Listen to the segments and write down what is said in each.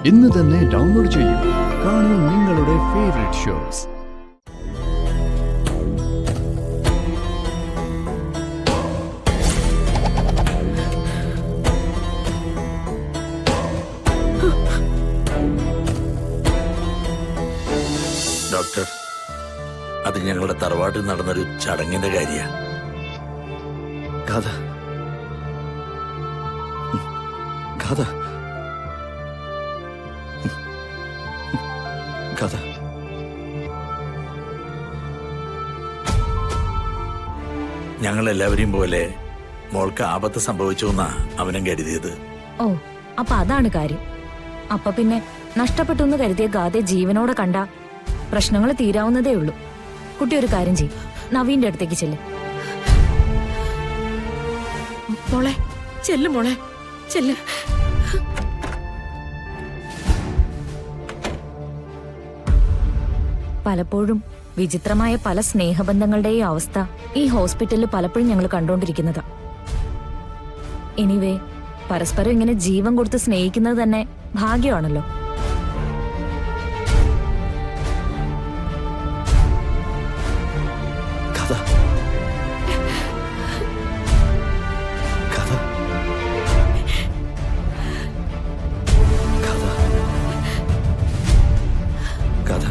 ഇന്ന് തന്നെ ഡൗൺലോഡ് ചെയ്യൂ. കാണൂ നിങ്ങളുടെ ഫേവറേറ്റ് ഷോസ്. ഡോക്ടർ, അത് ഞങ്ങളുടെ തറവാട്ടിൽ നടന്നൊരു ചടങ്ങിന്റെ കാര്യമാണ്. ഗാഥ ഗാഥ ഗാഥ ഞങ്ങളെല്ലാവരെയും പോലെ മോൾക്ക് ആപത്ത് സംഭവിച്ചു എന്നാ അവനും കരുതിയത്. ഓ, അപ്പൊ അതാണ് കാര്യം. അപ്പൊ പിന്നെ നഷ്ടപ്പെട്ടു എന്ന് കരുതിയ ഗാഥയെ ജീവനോടെ കണ്ട പ്രശ്നങ്ങൾ തീരാവുന്നതേ ഉള്ളൂ. കുട്ടി ഒരു കാര്യം ചെയ്യും, നവീന്റെ അടുത്തേക്ക് ചെല്ല്. മോളെ ചെല്ല്, മോളെ ചെല്ല്. പലപ്പോഴും വിചിത്രമായ പല സ്നേഹബന്ധങ്ങളുടെയും അവസ്ഥ ഈ ഹോസ്പിറ്റലിൽ പലപ്പോഴും ഞങ്ങൾ കണ്ടോണ്ടിരിക്കുന്നതാ. എനിവേ, പരസ്പരം ഇങ്ങനെ ജീവൻ കൊടുത്ത് സ്നേഹിക്കുന്നത് തന്നെ ഭാഗ്യമാണല്ലോ. ഗാഥ ഗാഥ ഗാഥ ഗാഥ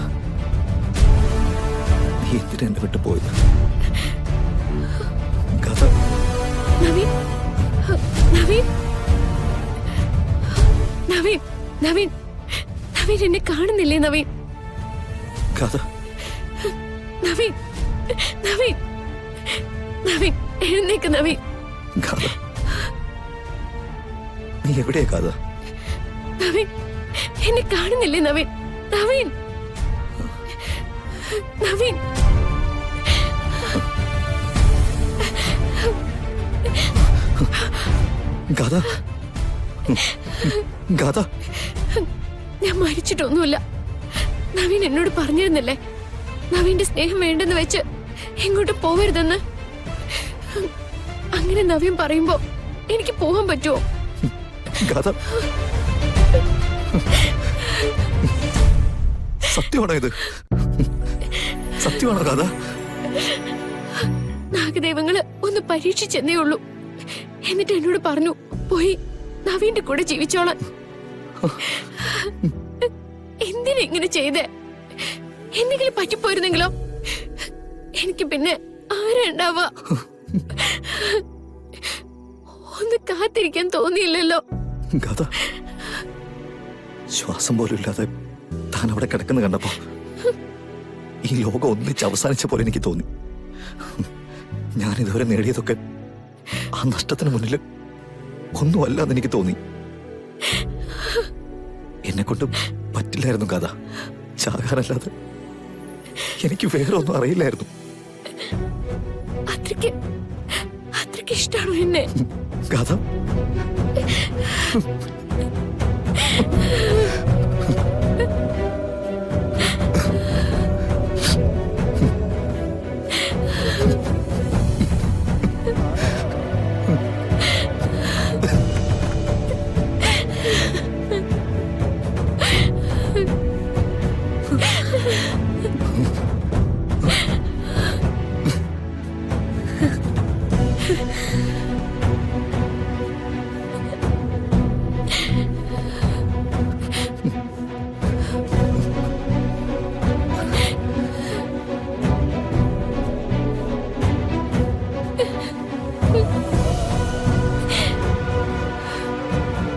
നീ എന്തിനാ എന്നെ വിട്ടു പോയത്? ഗാഥ നവീൻ, നവീൻ, നവീൻ, നവീൻ, നവീൻ എന്നെ കാണുന്നില്ലേ? നവീൻ, ഗാഥ നവീൻ, നവീൻ, നവീൻ, എഴുന്നേക്ക് നവീൻ. ഗാഥ നീ എവിടെയാ ഗാഥ? നവീൻ എന്നെ കാണുന്നില്ലേ? നവീൻ, നവീൻ, നവീൻ. ഗാഥ ഗാഥ ഞാൻ മരിച്ചിട്ടൊന്നുമില്ല. നവീൻ എന്നോട് പറഞ്ഞിരുന്നില്ലേ നവീന്റെ സ്നേഹം വേണ്ടെന്ന് വെച്ച് എങ്ങോട്ട് പോവരുതെന്ന്. അങ്ങനെ നവീൻ പറയുമ്പോ എനിക്ക് പോകാൻ പറ്റുമോ? ഗാഥ സത്യമാണോ ഇത്? സത്യമാണോ ഗാഥ? നാഗദൈവങ്ങള് ഒന്ന് പരീക്ഷിച്ചെന്നേ ഉള്ളൂ. എന്നിട്ട് എന്നോട് പറഞ്ഞു പോയി നവീന്റെ കൂടെ ജീവിച്ചോളാൻ. എന്തിനാ ഇങ്ങനെ ചെയ്തേ? എന്തെങ്കിലും പറ്റിപ്പോയിരുന്നെങ്കിലോ? എനിക്ക് പിന്നെ ആരാ ഉണ്ടാവുക? ഒന്ന് കാത്തിരിക്കാൻ തോന്നിയില്ലല്ലോ. ഗാഥ ശ്വാസം പോലും ഇല്ലാതെ താൻ അവിടെ കിടക്കുന്ന കണ്ടപ്പോ ഈ ലോകം ഒന്നിച്ച് അവസാനിച്ച പോലെ എനിക്ക് തോന്നി. ഞാൻ ഇതുവരെ നേടിയതൊക്കെ ആ നഷ്ടത്തിന് മുന്നിൽ ഒന്നുമല്ലാന്ന് എനിക്ക് തോന്നി. എന്നെ കൊണ്ട് പറ്റില്ലായിരുന്നു കഥ ചാകാനല്ലാതെ. എനിക്ക് വേറെ ഒന്നും അറിയില്ലായിരുന്നു. അത്രയ്ക്ക് ഇഷ്ടമാണോ എന്നെ? കഥ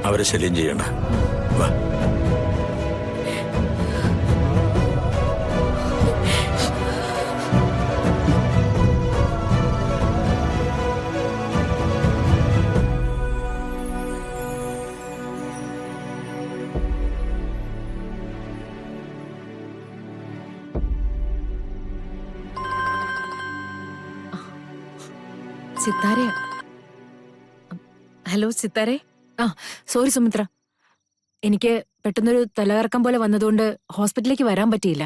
അവരെ ശല്യം ചെയ്യണ്ട. വാ. സിത്താരയാ. ഹലോ സിത്താരെ. സോറി സുമിത്ര, എനിക്ക് പെട്ടെന്നൊരു തലകറക്കം പോലെ വന്നതുകൊണ്ട് ഹോസ്പിറ്റലിലേക്ക് വരാൻ പറ്റിയില്ല.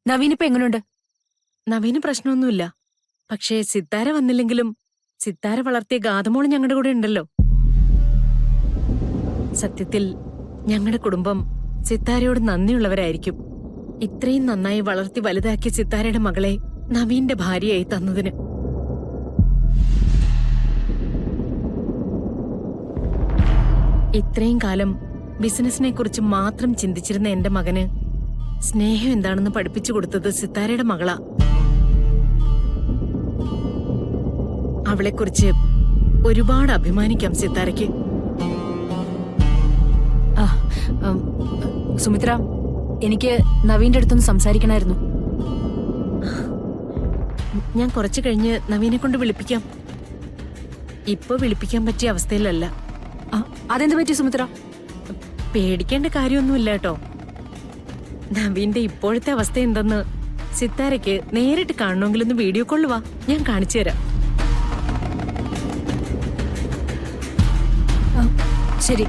നവീനിപ്പോ എങ്ങനെയുണ്ട്? നവീന് പ്രശ്നമൊന്നുമില്ല. പക്ഷേ സിത്താര വന്നില്ലെങ്കിലും സിത്താര വളർത്തിയ ഗാഥമോള് ഞങ്ങളുടെ കൂടെ ഉണ്ടല്ലോ. സത്യത്തിൽ ഞങ്ങളുടെ കുടുംബം സിത്താരയോട് നന്ദിയുള്ളവരായിരിക്കും. ഇത്രയും നന്നായി വളർത്തി വലുതാക്കിയ സിത്താരയുടെ മകളെ നവീന്റെ ഭാര്യയായി തന്നതിന്. ഇത്രയും കാലം ബിസിനസിനെ കുറിച്ച് മാത്രം ചിന്തിച്ചിരുന്ന എന്റെ മകന് സ്നേഹം എന്താണെന്ന് പഠിപ്പിച്ചു കൊടുത്തത് സിത്താരയുടെ മകളാ. അവളെക്കുറിച്ച് ഒരുപാട് അഭിമാനിക്കാം സിത്താരയ്ക്ക്. ആ, സുമിത്ര, എനിക്ക് നവീന്റെ അടുത്തൊന്ന് സംസാരിക്കണമായിരുന്നു. ഞാൻ കുറച്ചു കഴിഞ്ഞ് നവീനെ കൊണ്ട് വിളിപ്പിക്കാം. ഇപ്പൊ വിളിപ്പിക്കാൻ പറ്റിയ അവസ്ഥയിലല്ല. അതെന്ത് പറ്റി സുമിത്ര? പേടിക്കേണ്ട കാര്യമൊന്നുമില്ല കേട്ടോ. നവീന്റെ ഇപ്പോഴത്തെ അവസ്ഥ എന്തെന്ന് സിത്താരയ്ക്ക് നേരിട്ട് കാണണമെങ്കിലൊന്ന് വീഡിയോ കോൾ വാ, ഞാൻ കാണിച്ചു തരാം. ശരി.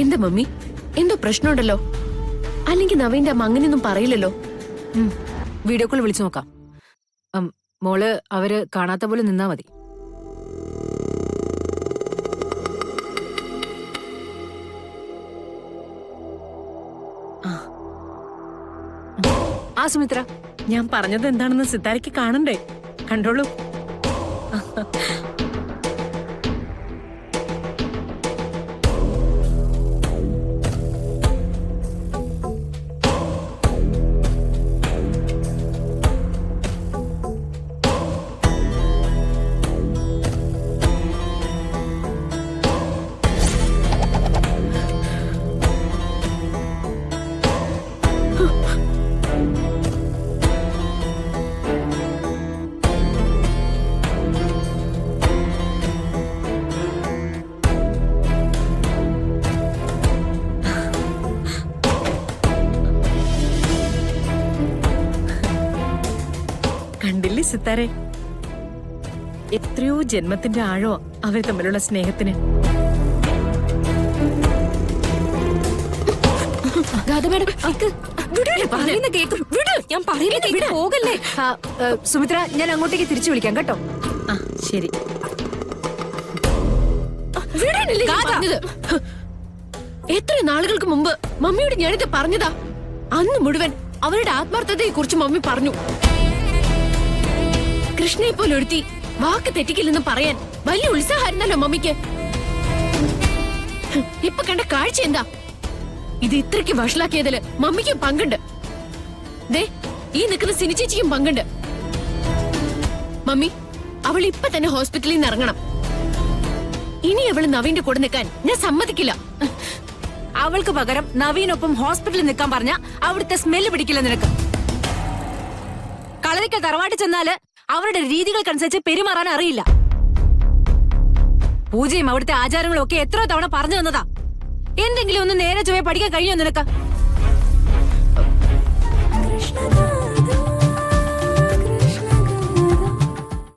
എന്താ മമ്മി, എന്തോ പ്രശ്നമുണ്ടല്ലോ? അല്ലെങ്കിൽ നവീന്റെ അമ്മ അങ്ങനെയൊന്നും പറയില്ലല്ലോ. വീഡിയോ കോൾ വിളിച്ചു നോക്കാം. മോള് അവര് കാണാത്ത പോലെ നിന്നാ മതി. ആ സുമിത്ര, ഞാൻ പറഞ്ഞത് എന്താണെന്ന് സിത്താരയ്ക്ക് കാണണ്ടേ? കണ്ടോളൂ. കണ്ടില്ലേ സിത്താരെ, എത്രയോ ജന്മത്തിന്റെ ആഴോ അവർ തമ്മിലുള്ള സ്നേഹത്തിന്. പോകല്ലേ. സുമിത്ര, ഞാൻ അങ്ങോട്ടേക്ക് തിരിച്ചു വിളിക്കാം കേട്ടോ. ആ ശരി. പറഞ്ഞത് എത്ര നാളുകൾക്ക് മുമ്പ് മമ്മിയോട് ഞാനിത് പറഞ്ഞതാ. അന്ന് മുഴുവൻ അവരുടെ ആത്മാർത്ഥതയെ കുറിച്ച് മമ്മി പറഞ്ഞു. കൃഷ്ണയെ പോലെ ഒരുത്തി വാക്ക് തെറ്റിക്കില്ലെന്ന് പറയാൻ വലിയ ഉത്സാഹമായിരുന്നല്ലോ മമ്മിക്ക്. ഇപ്പൊ കണ്ട കാഴ്ച എന്താ? ഇത് ഇത്രയ്ക്ക് വഷളാക്കിയതില് മമ്മിക്കും പങ്കുണ്ട്. ദേ, ഈ നിൽക്കുന്ന സിനിച്ചേച്ചിക്കും പങ്കുണ്ട്. മമ്മി, അവൾ ഇപ്പൊ തന്നെ ഹോസ്പിറ്റലിൽ നിന്ന് ഇറങ്ങണം. ഇനി അവള് നവീന്റെ കൂടെ നിൽക്കാൻ ഞാൻ സമ്മതിക്കില്ല. അവൾക്ക് പകരം നവീനൊപ്പം ഹോസ്പിറ്റലിൽ നിൽക്കാൻ പറഞ്ഞ അവിടുത്തെ സ്മെല്ല് പിടിക്കില്ല നിനക്ക്. കളരിക്കൽ തറവാട്ടിൽ ചെന്നാല് അവരുടെ രീതികൾക്കനുസരിച്ച് പെരുമാറാൻ അറിയില്ല. പൂജയും അവിടുത്തെ ആചാരങ്ങളും ഒക്കെ എത്രയോ തവണ പറഞ്ഞു തന്നതാ. എന്തെങ്കിലും ഒന്ന് നേരെ ചൊവ്വേ പഠിക്കാൻ കഴിയോ നിനക്ക്?